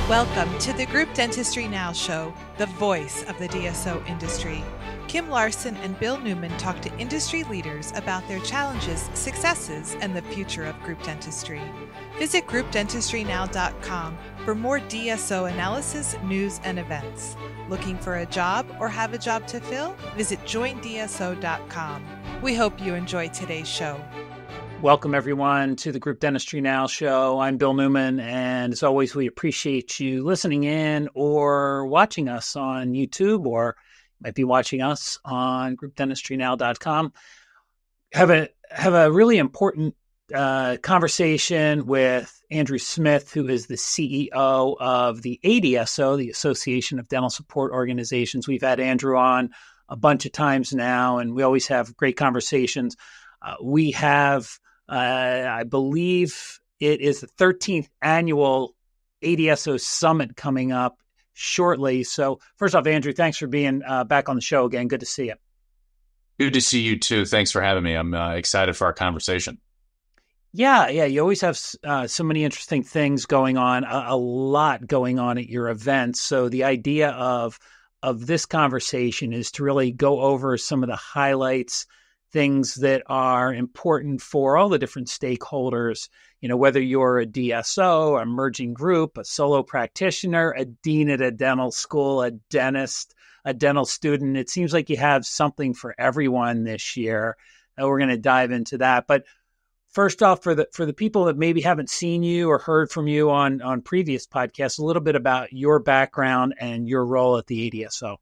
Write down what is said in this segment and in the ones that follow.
Welcome to the Group Dentistry Now show, the voice of the DSO industry. Kim Larson and Bill Newman talk to industry leaders about their challenges, successes, and the future of group dentistry. Visit groupdentistrynow.com for more DSO analysis, news, and events. Looking for a job or have a job to fill? Visit joindso.com. We hope you enjoy today's show. Welcome, everyone, to the Group Dentistry Now show. I'm Bill Newman, and as always, we appreciate you listening in or watching us on YouTube, or you might be watching us on groupdentistrynow.com. Have a really important conversation with Andrew Smith, who is the CEO of the ADSO, the Association of Dental Support Organizations. We've had Andrew on a bunch of times now, and we always have great conversations. We have I believe it is the 13th annual ADSO Summit coming up shortly. So first off, Andrew, thanks for being back on the show again. Good to see you. Good to see you too. Thanks for having me. I'm excited for our conversation. Yeah. You always have so many interesting things going on, a lot going on at your events. So the idea of this conversation is to really go over some of the highlights, things that are important for all the different stakeholders, whether you're a DSO, an emerging group, a solo practitioner, a dean at a dental school, a dentist, a dental student. It seems like you have something for everyone this year. And we're going to dive into that. But first off, for the people that maybe haven't seen you or heard from you on previous podcasts, a little bit about your background and your role at the ADSO.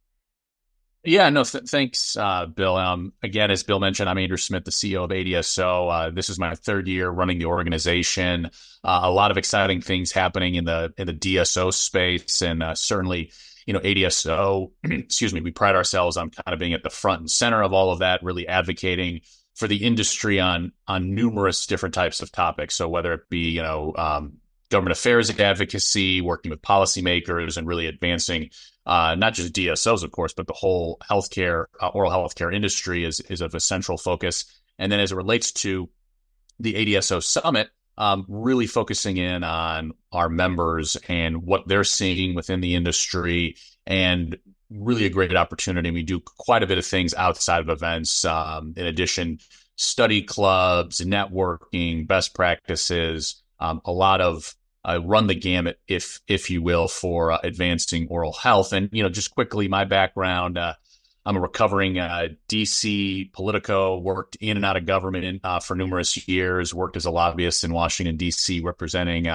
Yeah, no, thanks, Bill. Again, as Bill mentioned, I'm Andrew Smith, the CEO of ADSO. This is my third year running the organization. A lot of exciting things happening in the DSO space, and certainly, ADSO. Excuse me. We pride ourselves on kind of being at the front and center of all of that, really advocating for the industry on numerous different types of topics. So whether it be government affairs advocacy, working with policymakers, and really advancing not just DSOs, of course, but the whole healthcare, oral healthcare industry is of a central focus. And then as it relates to the ADSO Summit, really focusing in on our members and what they're seeing within the industry, and really a great opportunity. We do quite a bit of things outside of events. In addition, study clubs, networking, best practices, a lot of run the gamut, if you will, for advancing oral health. And, just quickly, my background, I'm a recovering DC politico, worked in and out of government for numerous years, worked as a lobbyist in Washington, DC, representing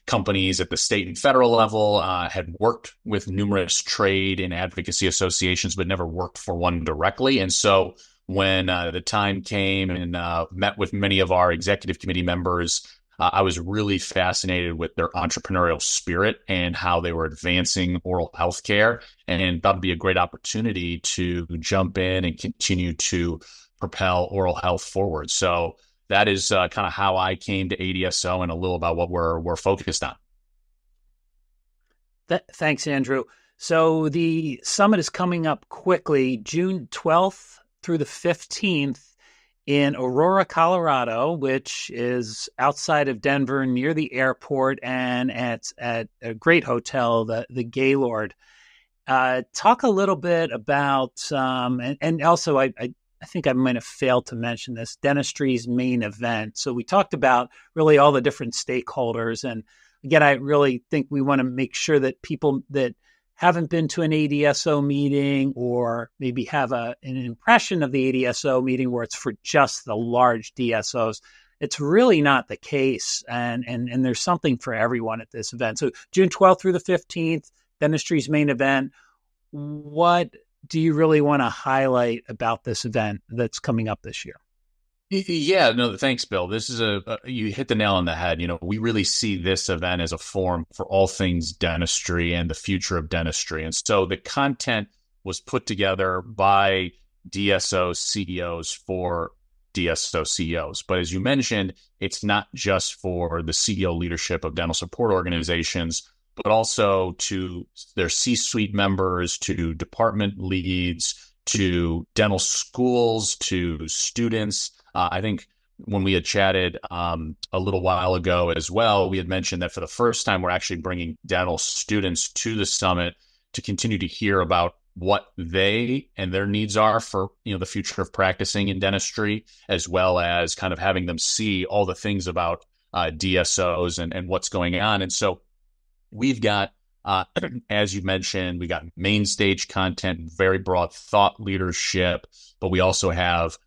companies at the state and federal level, had worked with numerous trade and advocacy associations, but never worked for one directly. And so when the time came and met with many of our executive committee members, I was really fascinated with their entrepreneurial spirit and how they were advancing oral health care, and thought it'd be a great opportunity to jump in and continue to propel oral health forward. So that is kind of how I came to ADSO, and a little about what we're focused on. Thanks, Andrew. So the summit is coming up quickly, June 12th through the 15th. In Aurora, Colorado, which is outside of Denver, near the airport, and at a great hotel, the Gaylord. Talk a little bit about, and also I think I might have failed to mention this, Dentistry's main event. So we talked about really all the different stakeholders. And again, I really think we want to make sure that people that haven't been to an ADSO meeting, or maybe have an impression of the ADSO meeting where it's for just the large DSOs. It's really not the case. And there's something for everyone at this event. So June 12th through the 15th, Dentistry's main event. What do you really want to highlight about this event that's coming up this year? Yeah, no, thanks, Bill. This is you hit the nail on the head. We really see this event as a forum for all things dentistry and the future of dentistry. And so the content was put together by DSO CEOs for DSO CEOs. But as you mentioned, it's not just for the CEO leadership of dental support organizations, but also to their C-suite members, to department leads, to dental schools, to students. I think when we had chatted a little while ago as well, we had mentioned that for the first time, we're actually bringing dental students to the summit to continue to hear about what they and their needs are for, the future of practicing in dentistry, as well as kind of having them see all the things about DSOs and what's going on. And so we've got, as you mentioned, we got main stage content, very broad thought leadership, but we also have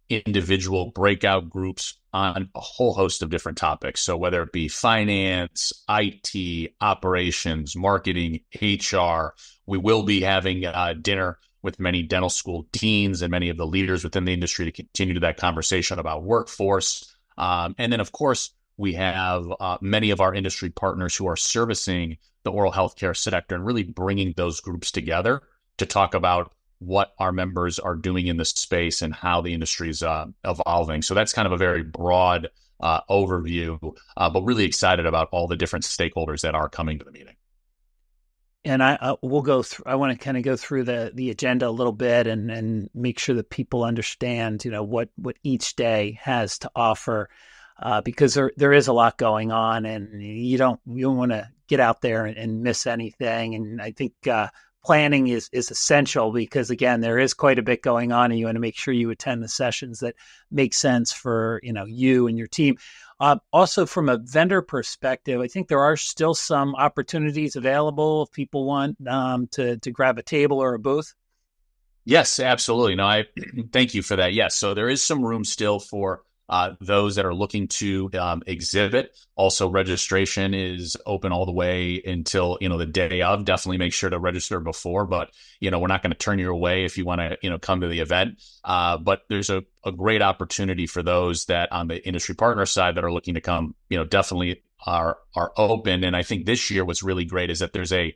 individual breakout groups on a whole host of different topics. So whether it be finance, IT, operations, marketing, HR, we will be having dinner with many dental school deans and many of the leaders within the industry to continue that conversation about workforce. And then, of course, we have many of our industry partners who are servicing the oral healthcare sector and really bringing those groups together to talk about what our members are doing in this space and how the industry is evolving. So that's kind of a very broad overview, but really excited about all the different stakeholders that are coming to the meeting. And we'll go through. I want to kind of go through the agenda a little bit and make sure that people understand, what each day has to offer, because there is a lot going on, and you don't want to get out there and miss anything. And I think planning is essential because, again, there is quite a bit going on, and you want to make sure you attend the sessions that make sense for you and your team. Also, from a vendor perspective, I think there are still some opportunities available if people want to grab a table or a booth. Yes, absolutely. No, I thank you for that. Yes, so there is some room still for those that are looking to exhibit. Also, registration is open all the way until, the day of. Definitely make sure to register before, but, we're not going to turn you away if you want to, come to the event. But there's a great opportunity for those that on the industry partner side that are looking to come, definitely are open. And I think this year what's really great is that there's a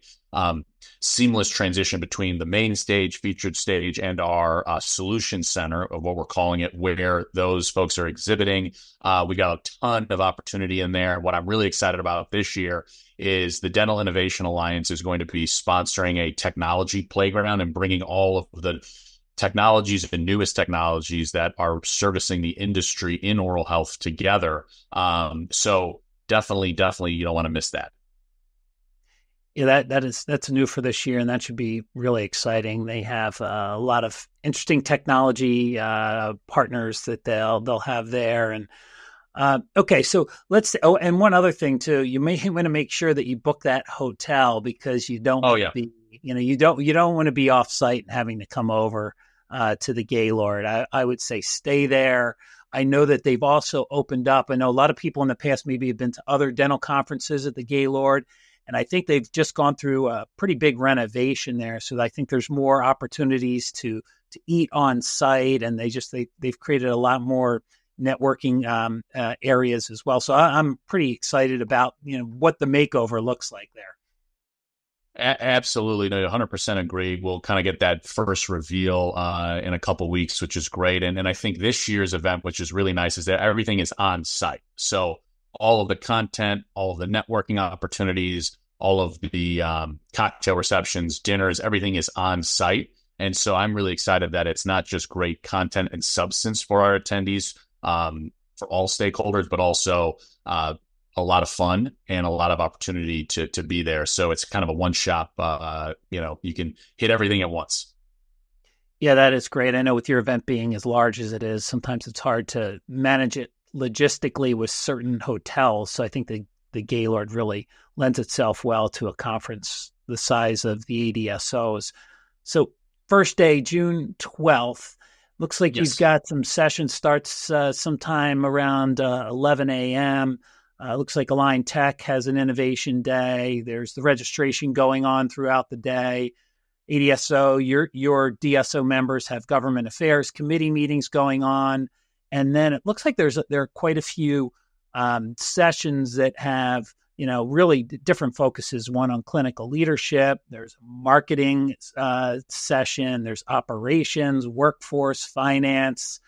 seamless transition between the main stage, featured stage, and our solution center of what we're calling it, where those folks are exhibiting. We got a ton of opportunity in there. What I'm really excited about this year is the Dental Innovation Alliance is going to be sponsoring a technology playground and bringing all of the technologies and newest technologies that are servicing the industry in oral health together. So definitely, you don't want to miss that. Yeah, that's new for this year, and that should be really exciting. They have a lot of interesting technology partners that they'll have there. And okay, so let's. Oh, and one other thing too, you may want to make sure that you book that hotel because you don't. Oh yeah. You don't want to be off site and having to come over to the Gaylord. I would say stay there. I know that they've also opened up. I know a lot of people in the past maybe have been to other dental conferences at the Gaylord. And I think they've just gone through a pretty big renovation there. So I think there's more opportunities to eat on site, and they've created a lot more networking areas as well. So I'm pretty excited about what the makeover looks like there. Absolutely. No, 100% agree. We'll kind of get that first reveal in a couple of weeks, which is great. And I think this year's event, which is really nice, is that everything is on site. So all of the content, all of the networking opportunities, all of the cocktail receptions, dinners, everything is on site. And so I'm really excited that it's not just great content and substance for our attendees, for all stakeholders, but also a lot of fun and a lot of opportunity to be there. So it's kind of a one-shop, you can hit everything at once. Yeah, that is great. I know with your event being as large as it is, sometimes it's hard to manage it logistically with certain hotels. So I think the Gaylord really lends itself well to a conference the size of the ADSOs. So first day, June 12th, looks like You've got some session starts sometime around 11 a.m. Looks like Align Tech has an innovation day. There's the registration going on throughout the day. ADSO, your DSO members have government affairs committee meetings going on. And then it looks like there are quite a few sessions that have, really different focuses. One on clinical leadership. There's a marketing session. There's operations, workforce, finance.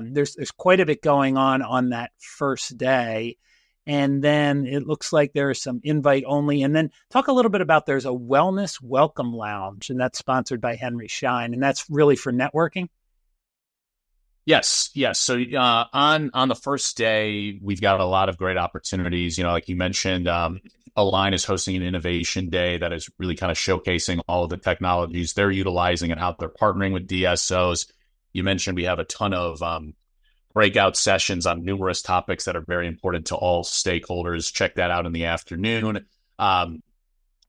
There's quite a bit going on that first day. And then it looks like there is some invite only. And then talk a little bit about there's a wellness welcome lounge, and that's sponsored by Henry Schein. And that's really for networking. Yes. So on the first day, we've got a lot of great opportunities. Like you mentioned, Align is hosting an innovation day that is really kind of showcasing all of the technologies they're utilizing and how they're partnering with DSOs. You mentioned we have a ton of breakout sessions on numerous topics that are very important to all stakeholders. Check that out in the afternoon.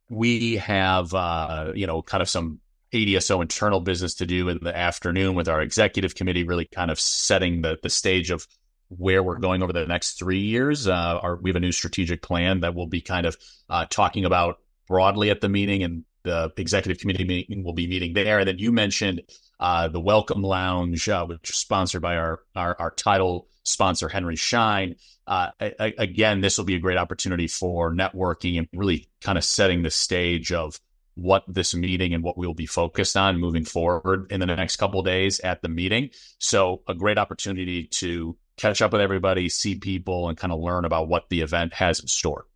We have, kind of some ADSO internal business to do in the afternoon with our executive committee, really kind of setting the stage of where we're going over the next 3 years. We have a new strategic plan that we'll be kind of talking about broadly at the meeting, and the executive committee meeting will be meeting there. And then you mentioned the Welcome Lounge, which is sponsored by our title sponsor, Henry Schein. Again, this will be a great opportunity for networking and really kind of setting the stage of what this meeting and what we'll be focused on moving forward in the next couple of days at the meeting. So a great opportunity to catch up with everybody, see people, and kind of learn about what the event has in store.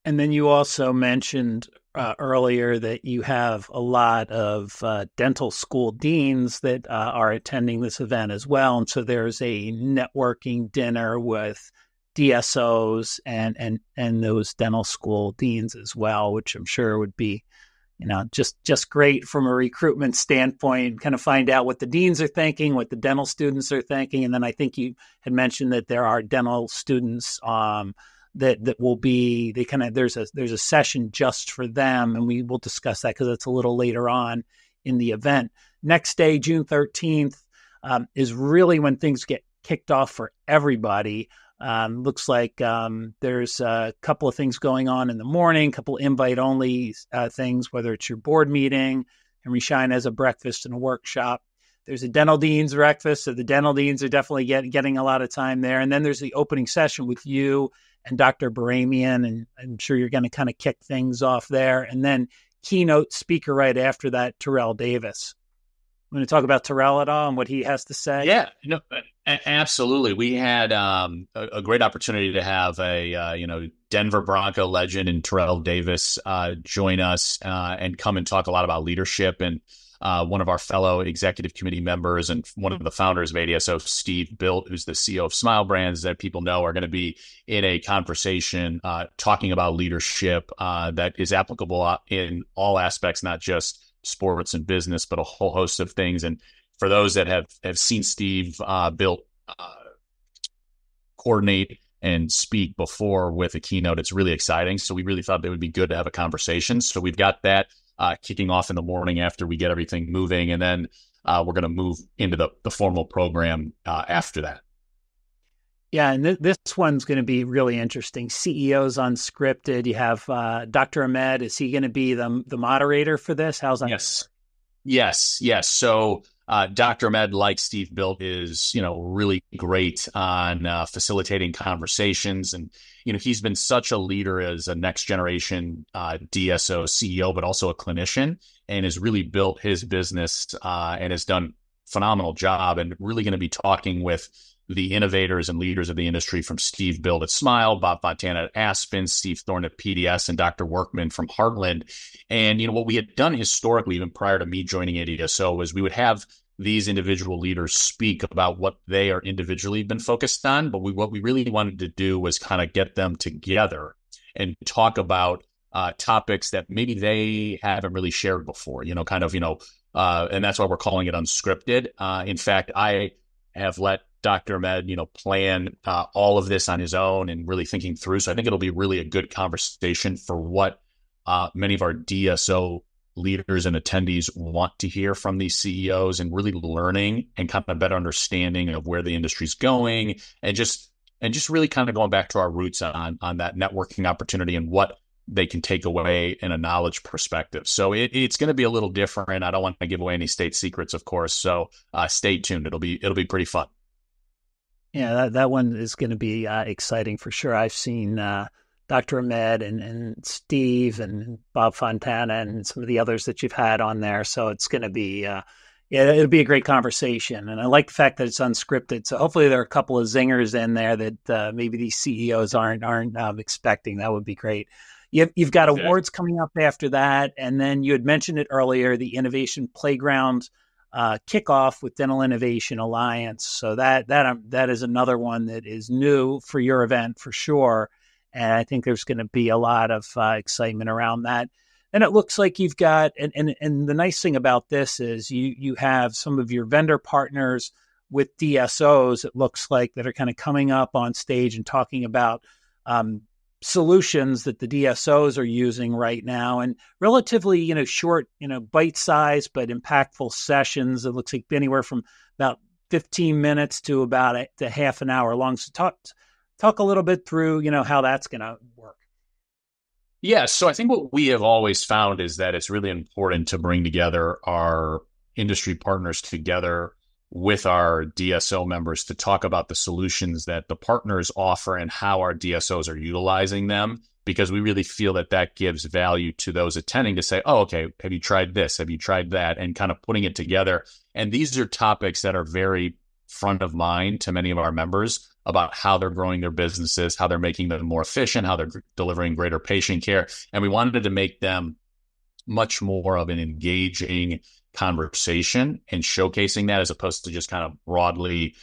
And then you also mentioned earlier that you have a lot of dental school deans that are attending this event as well. And so there's a networking dinner with DSOs and those dental school deans as well, which I'm sure would be, just great from a recruitment standpoint, kind of find out what the deans are thinking, what the dental students are thinking. And then I think you had mentioned that there are dental students that will be, there's a session just for them, and we will discuss that because it's a little later on in the event. Next day, June 13th, is really when things get kicked off for everybody. Looks like there's a couple of things going on in the morning, a couple invite-only things, whether it's your board meeting. Henry Schein has a breakfast and a workshop. There's a dental dean's breakfast, so the dental deans are definitely getting a lot of time there. And then there's the opening session with you and Dr. Baramian, and I'm sure you're going to kind of kick things off there. And then keynote speaker right after that, Terrell Davis. I'm going to talk about Terrell at all and what he has to say. Yeah, absolutely. We had a great opportunity to have a Denver Bronco legend and Terrell Davis join us and come and talk a lot about leadership. And one of our fellow executive committee members and one of the founders of ADSO, Steve Bilt, who's the CEO of Smile Brands, that people know are going to be in a conversation talking about leadership that is applicable in all aspects, not just sports and business, but a whole host of things. And for those that have seen Steve Bilt coordinate and speak before with a keynote, it's really exciting. So we really thought it would be good to have a conversation. So we've got that kicking off in the morning after we get everything moving. And then we're going to move into the formal program after that. Yeah, and this one's going to be really interesting. CEOs Unscripted. You have Dr. Ahmed. Is he going to be the moderator for this? How's that? Yes. So Dr. Ahmed, like Steve Bilt, is really great on facilitating conversations, and he's been such a leader as a next generation DSO CEO, but also a clinician, and has really built his business and has done a phenomenal job. And really going to be talking with the innovators and leaders of the industry, from Steve Bilt at Smile, Bob Fontana at Aspen, Steve Thorne at PDS, and Dr. Workman from Heartland. And what we had done historically, even prior to me joining ADSO, was we would have these individual leaders speak about what they are individually been focused on. But what we really wanted to do was kind of get them together and talk about topics that maybe they haven't really shared before, and that's why we're calling it Unscripted. In fact, I have let Dr. Ahmed, plan all of this on his own and really thinking through. So I think it'll be really a good conversation for what many of our DSO leaders and attendees want to hear from these CEOs, and really learning and kind of better understanding of where the industry's going, and just really kind of going back to our roots on that networking opportunity and what they can take away in a knowledge perspective. So it's going to be a little different. I don't want to give away any state secrets, of course. So stay tuned. It'll be pretty fun. Yeah, that one is going to be exciting for sure. I've seen Dr. Ahmed and Steve and Bob Fontana and some of the others that you've had on there. So it's going to be, it'll be a great conversation. And I like the fact that it's unscripted. So hopefully there are a couple of zingers in there that maybe these CEOs aren't expecting. That would be great. You've got awards coming up after that. And then you had mentioned it earlier, the Innovation Playground kickoff with Dental Innovation Alliance. So that is another one that is new for your event for sure. And I think there's going to be a lot of excitement around that. And it looks like you've got, and the nice thing about this is you have some of your vendor partners with DSOs, it looks like, that are kind of coming up on stage and talking about solutions that the DSOs are using right now, and relatively, short, bite size, but impactful sessions. It looks like anywhere from about 15 minutes to about to half an hour long. So talk a little bit through, how that's going to work. Yeah. So I think what we have always found is that it's really important to bring together our industry partners together with our DSO members to talk about the solutions that the partners offer and how our DSOs are utilizing them, because we really feel that that gives value to those attending to say, oh, okay, have you tried this? Have you tried that? And kind of putting it together. And these are topics that are very front of mind to many of our members about how they're growing their businesses, how they're making them more efficient, how they're delivering greater patient care. And we wanted to make them much more of an engaging conversation and showcasing that, as opposed to just kind of broadly,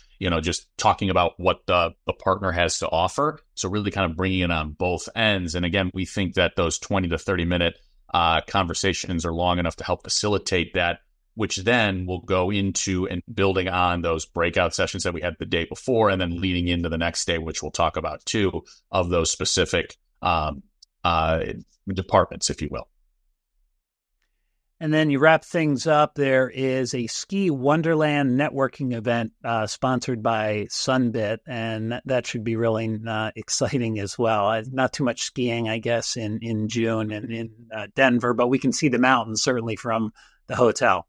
just talking about what the partner has to offer. So really kind of bringing it on both ends. And again, we think that those 20 to 30 minute conversations are long enough to help facilitate that, which then will go into and building on those breakout sessions that we had the day before, and then leading into the next day, which we'll talk about too, of those specific departments, if you will. And then you wrap things up. There is a Ski Wonderland networking event sponsored by Sunbit, and that should be really exciting as well. Not too much skiing, I guess, in June and in Denver, but we can see the mountains certainly from the hotel.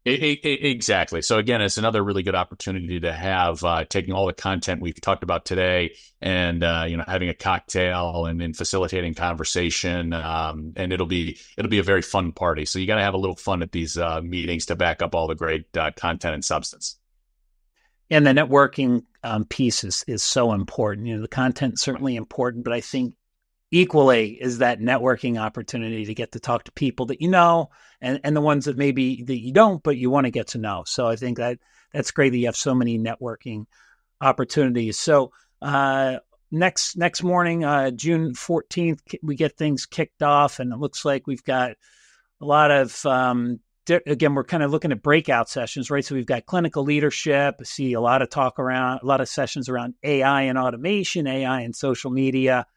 Exactly. So again, it's another really good opportunity to have taking all the content we've talked about today and having a cocktail and facilitating conversation, and it'll be a very fun party. So you got to have a little fun at these meetings to back up all the great content and substance. And the networking piece is so important. The content is certainly important, but I think equally is that networking opportunity to get to talk to people that and the ones that maybe that you don't, but you want to get to know. So I think that's great that you have so many networking opportunities. So next morning, June 14th, we get things kicked off, and it looks like we've got a lot of, again, we're kind of looking at breakout sessions, right? So we've got clinical leadership. I see a lot of sessions around AI and automation, AI and social media.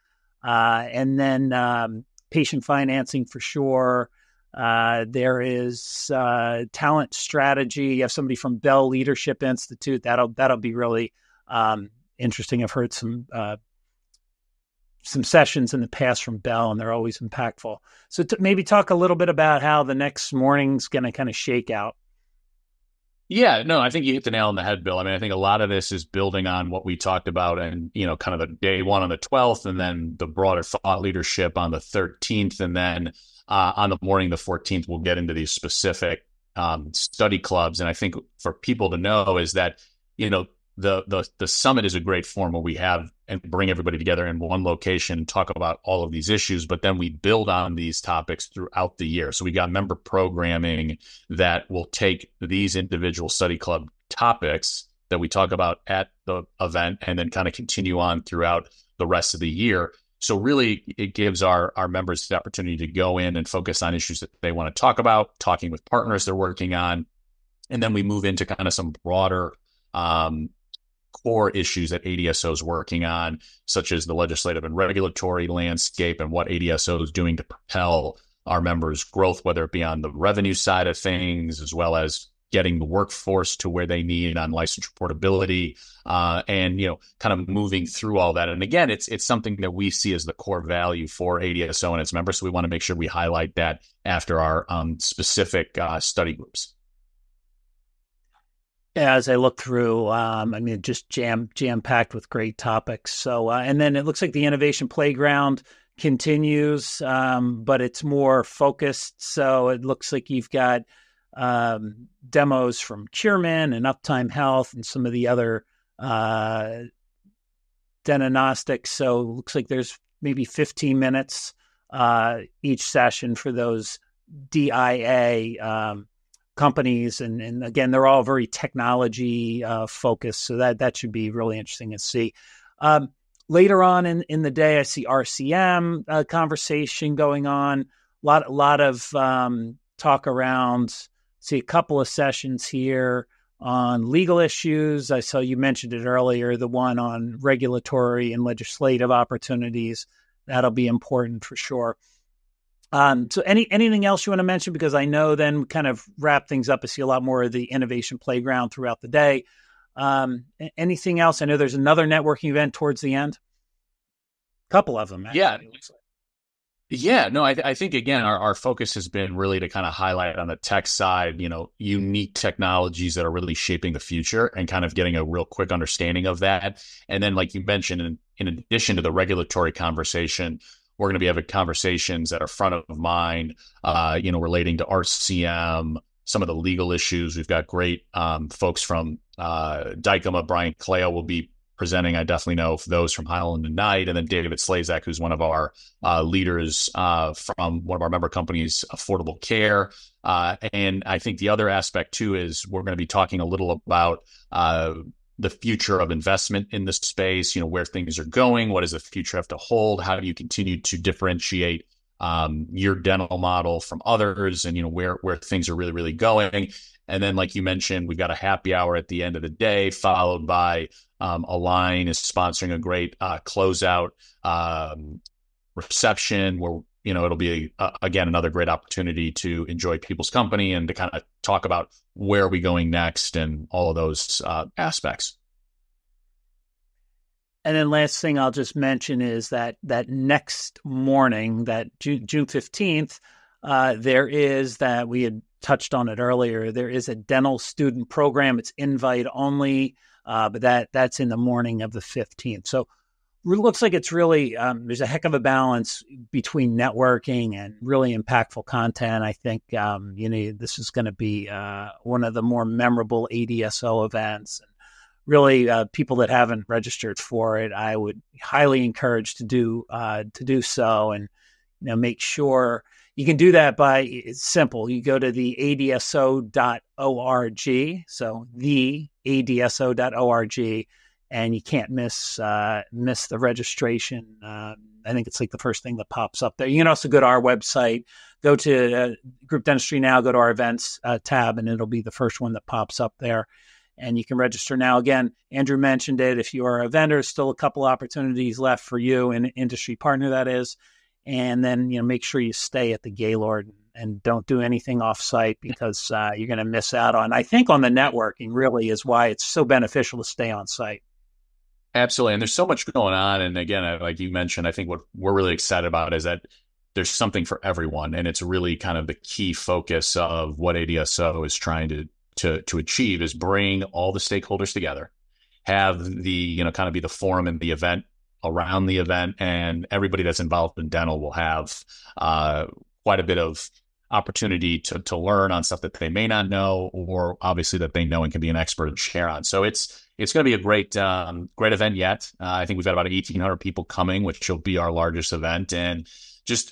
And then patient financing for sure. There is talent strategy. You have somebody from Bell Leadership Institute. That'll be really interesting. I've heard some sessions in the past from Bell, and they're always impactful. So maybe talk a little bit about how the next morning's going to kind of shake out. Yeah, no, I think you hit the nail on the head, Bill. I mean, I think a lot of this is building on what we talked about and, kind of the day one on the 12th, and then the broader thought leadership on the 13th. And then on the morning, the 14th, we'll get into these specific study clubs. And I think for people to know is that, the summit is a great forum where we have and bring everybody together in one location and talk about all of these issues, but then we build on these topics throughout the year. So we got member programming that will take these individual study club topics that we talk about at the event and then kind of continue on throughout the rest of the year. So really, it gives our members the opportunity to go in and focus on issues that they want to talk about, talking with partners they're working on. And then we move into kind of some broader core issues that ADSO is working on, such as the legislative and regulatory landscape and what ADSO is doing to propel our members' growth, whether it be on the revenue side of things, as well as getting the workforce to where they need on licensure portability, and kind of moving through all that. And again, it's something that we see as the core value for ADSO and its members. So we want to make sure we highlight that after our specific study groups. As I look through, just jam packed with great topics. So, and then it looks like the Innovation Playground continues, but it's more focused. So it looks like you've got demos from Cureman and Uptime Health and some of the other Dentognostics. So it looks like there's maybe 15 minutes each session for those DIA companies, and again, they're all very technology focused. So that should be really interesting to see. Later on in the day, I see RCM conversation going on. A lot of talk around. See a couple of sessions here on legal issues. I saw you mentioned it earlier, the one on regulatory and legislative opportunities. That'll be important for sure. So anything else you want to mention? Because I know then we kind of wrap things up. I see a lot more of the innovation playground throughout the day. Anything else? I know there's another networking event towards the end. A couple of them. Actually. Yeah. Yeah, no, I think, again, our focus has been really to kind of highlight on the tech side, unique technologies that are really shaping the future and kind of getting a real quick understanding of that. And then, like you mentioned, in addition to the regulatory conversation, we're going to be having conversations that are front of mind, relating to RCM, some of the legal issues. We've got great folks from Dykema. Brian Kaleo will be presenting. I definitely know those from Highland and Knight, and then David Slazak, who's one of our leaders from one of our member companies, Affordable Care. And I think the other aspect too is we're going to be talking a little about the future of investment in this space, where things are going, what does the future have to hold, how do you continue to differentiate your dental model from others, and where things are really, really going. And then, like you mentioned, we've got a happy hour at the end of the day, followed by Align is sponsoring a great closeout reception where, it'll be, again, another great opportunity to enjoy people's company and to kind of talk about where are we going next and all of those aspects. And then last thing I'll just mention is that next morning, that June 15th, there is that we had touched on it earlier. There is a dental student program. It's invite only, but that's in the morning of the 15th. So it looks like it's really, there's a heck of a balance between networking and really impactful content. I think, this is going to be one of the more memorable ADSO events. And really, people that haven't registered for it, I would highly encourage to do so, and make sure. You can do that it's simple. You go to the ADSO.org, so the ADSO.org, and you can't miss the registration. I think it's like the first thing that pops up there. You can also go to our website, go to Group Dentistry Now, go to our events tab, and it'll be the first one that pops up there. And you can register now. Again, Andrew mentioned it. If you are a vendor, still a couple opportunities left for you, an industry partner that is. And then, make sure you stay at the Gaylord and don't do anything off-site, because you're going to miss out on the networking really is why it's so beneficial to stay on site. Absolutely. And there's so much going on. And again, like you mentioned, I think what we're really excited about is that there's something for everyone. And it's really kind of the key focus of what ADSO is trying to achieve, is bring all the stakeholders together, have the, kind of be the forum and the event around the event, and everybody that's involved in dental will have quite a bit of opportunity to learn on stuff that they may not know, or obviously that they know and can be an expert and share on. So it's going to be a great event yet. I think we've got about 1,800 people coming, which will be our largest event. And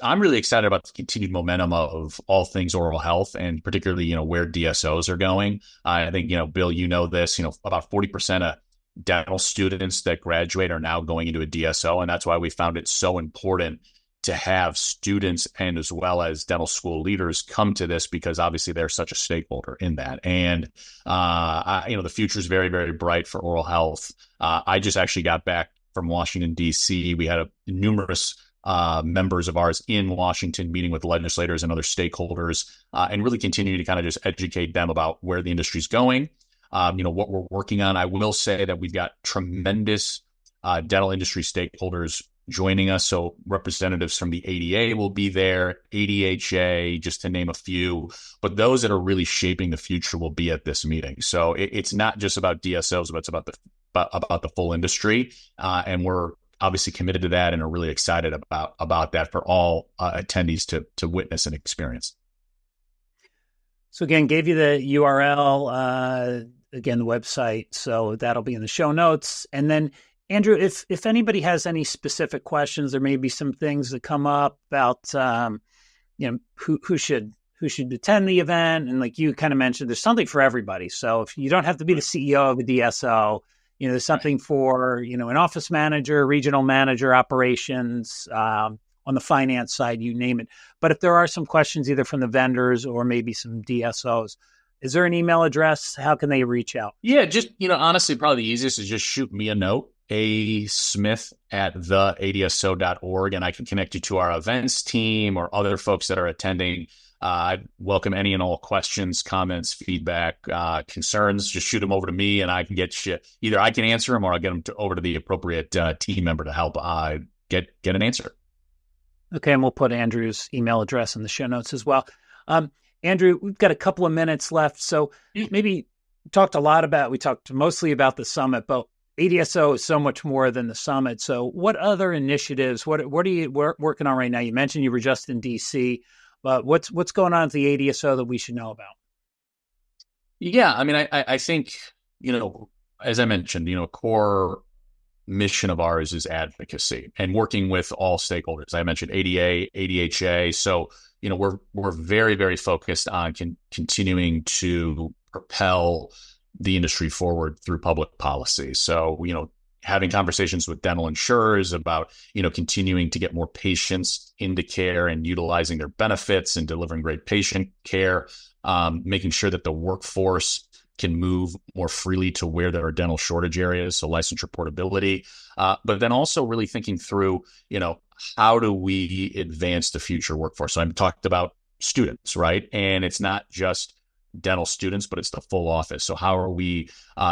I'm really excited about the continued momentum of all things oral health, and particularly, where DSOs are going. I think, Bill, this, about 40% of dental students that graduate are now going into a DSO. And that's why we found it so important to have students and as well as dental school leaders come to this, because obviously they're such a stakeholder in that. And, the future is very, very bright for oral health. I just actually got back from Washington, D.C. We had numerous members of ours in Washington meeting with legislators and other stakeholders, and really continuing to kind of just educate them about where the industry is going. What we're working on. I will say that we've got tremendous dental industry stakeholders joining us. So representatives from the ADA will be there, ADHA, just to name a few. But those that are really shaping the future will be at this meeting. So it's not just about DSOs, but it's about the full industry. And we're obviously committed to that and are really excited about that for all attendees to witness and experience. So again, gave you the URL, again, the website. So that'll be in the show notes. And then, Andrew, if anybody has any specific questions, there may be some things that come up about, who should who should attend the event. And like you kind of mentioned, there's something for everybody. So if you don't have to be the CEO of a DSO, there's something for, an office manager, regional manager, operations, on the finance side, you name it. But if there are some questions either from the vendors or maybe some DSOs, is there an email address? How can they reach out? Yeah, just, honestly, probably the easiest is just shoot me a note, asmith@theadso.org, and I can connect you to our events team or other folks that are attending. I welcome any and all questions, comments, feedback, concerns. Just shoot them over to me, and I can get you, either I can answer them or I'll get them over to the appropriate team member to help get an answer. Okay, and we'll put Andrew's email address in the show notes as well. Andrew, we've got a couple of minutes left, so maybe we talked mostly about the summit, but ADSO is so much more than the summit. So what other initiatives, what are you working on right now? You mentioned you were just in DC, but what's going on at the ADSO that we should know about? Yeah, I mean, I think, as I mentioned, a core mission of ours is advocacy and working with all stakeholders. I mentioned ADA, ADHA. So, we're very, very focused on continuing to propel the industry forward through public policy. So, having conversations with dental insurers about, continuing to get more patients into care and utilizing their benefits and delivering great patient care, making sure that the workforce can move more freely to where there are dental shortage areas, so licensure portability, but then also really thinking through, how do we advance the future workforce? So I've talked about students, right? And it's not just dental students, but it's the full office. So how are we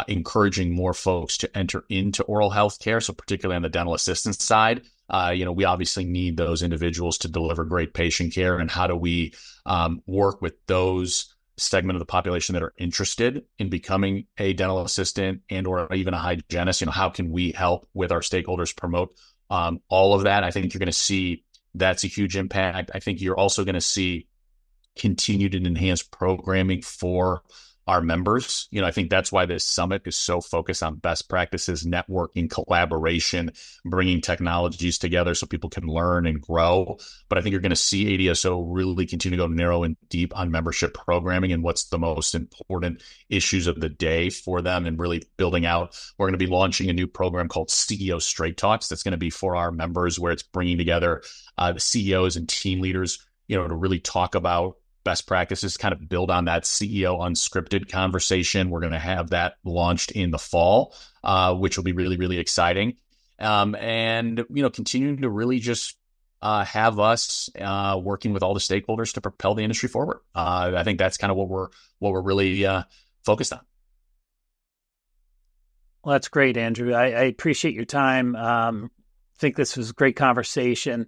encouraging more folks to enter into oral health care? So particularly on the dental assistance side, we obviously need those individuals to deliver great patient care. And how do we work with those segment of the population that are interested in becoming a dental assistant and or even a hygienist? How can we help with our stakeholders promote all of that? I think you're going to see that's a huge impact. I think you're also going to see continued and enhanced programming for our members. I think that's why this summit is so focused on best practices, networking, collaboration, bringing technologies together so people can learn and grow. But I think you're going to see ADSO really continue to go narrow and deep on membership programming and what's the most important issues of the day for them, and really building out. We're going to be launching a new program called CEO Straight Talks that's going to be for our members, where it's bringing together the CEOs and team leaders, to really talk about best practices, kind of build on that CEO unscripted conversation. We're going to have that launched in the fall, which will be really, really exciting. And, continuing to really just have us working with all the stakeholders to propel the industry forward. I think that's kind of what we're really focused on. Well, that's great, Andrew. I appreciate your time. I think this was a great conversation.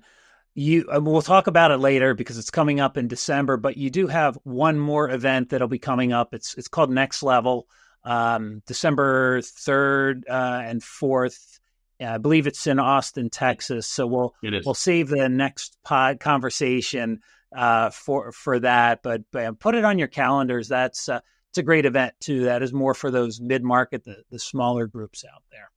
We'll talk about it later because it's coming up in December, but you do have one more event that'll be coming up. It's called Next Level, December 3rd and 4th. I believe it's in Austin, Texas. So we'll save the next conversation for that, but put it on your calendars. It's a great event too. That is more for those mid-market, the smaller groups out there.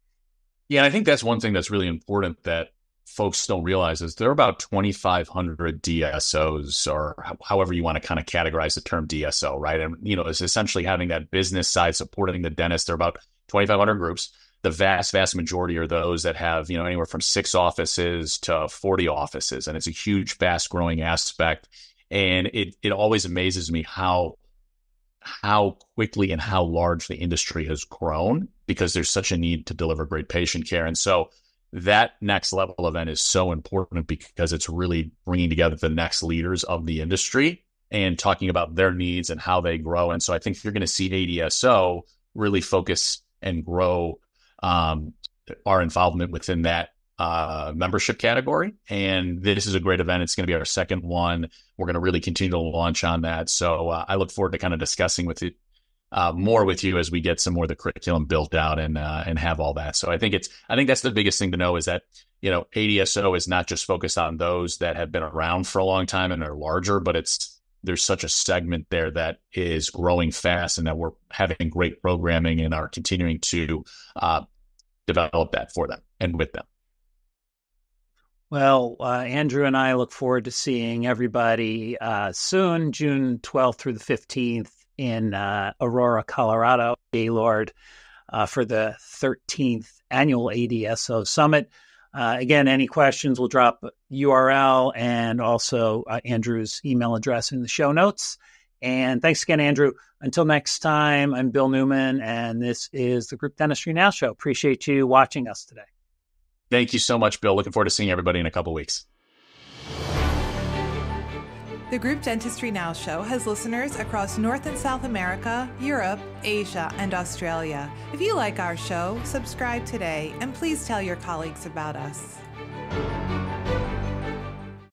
Yeah, I think that's one thing that's really important that folks don't realize is there are about 2,500 DSOs, or however you want to kind of categorize the term DSO, right? And, it's essentially having that business side supporting the dentist. There are about 2,500 groups. The vast, vast majority are those that have, anywhere from 6 offices to 40 offices. And it's a huge, fast growing aspect. And it always amazes me how quickly and how large the industry has grown, because there's such a need to deliver great patient care. And so that Next Level event is so important because it's really bringing together the next leaders of the industry and talking about their needs and how they grow. And so I think you're going to see ADSO really focus and grow our involvement within that membership category. And this is a great event. It's going to be our second one. We're going to really continue to launch on that. So I look forward to kind of discussing with you more with you as we get some more of the curriculum built out and have all that. So I think that's the biggest thing to know is that, ADSO is not just focused on those that have been around for a long time and are larger, but there's such a segment there that is growing fast and that we're having great programming and are continuing to develop that for them and with them. Well, Andrew and I look forward to seeing everybody soon, June 12th through the 15th in Aurora, Colorado, Gaylord, for the 13th annual ADSO Summit. Again, any questions, we'll drop URL and also Andrew's email address in the show notes. And thanks again, Andrew. Until next time, I'm Bill Newman, and this is the Group Dentistry Now Show. Appreciate you watching us today. Thank you so much, Bill. Looking forward to seeing everybody in a couple weeks. The Group Dentistry Now Show has listeners across North and South America, Europe, Asia, and Australia. If you like our show, subscribe today, and please tell your colleagues about us.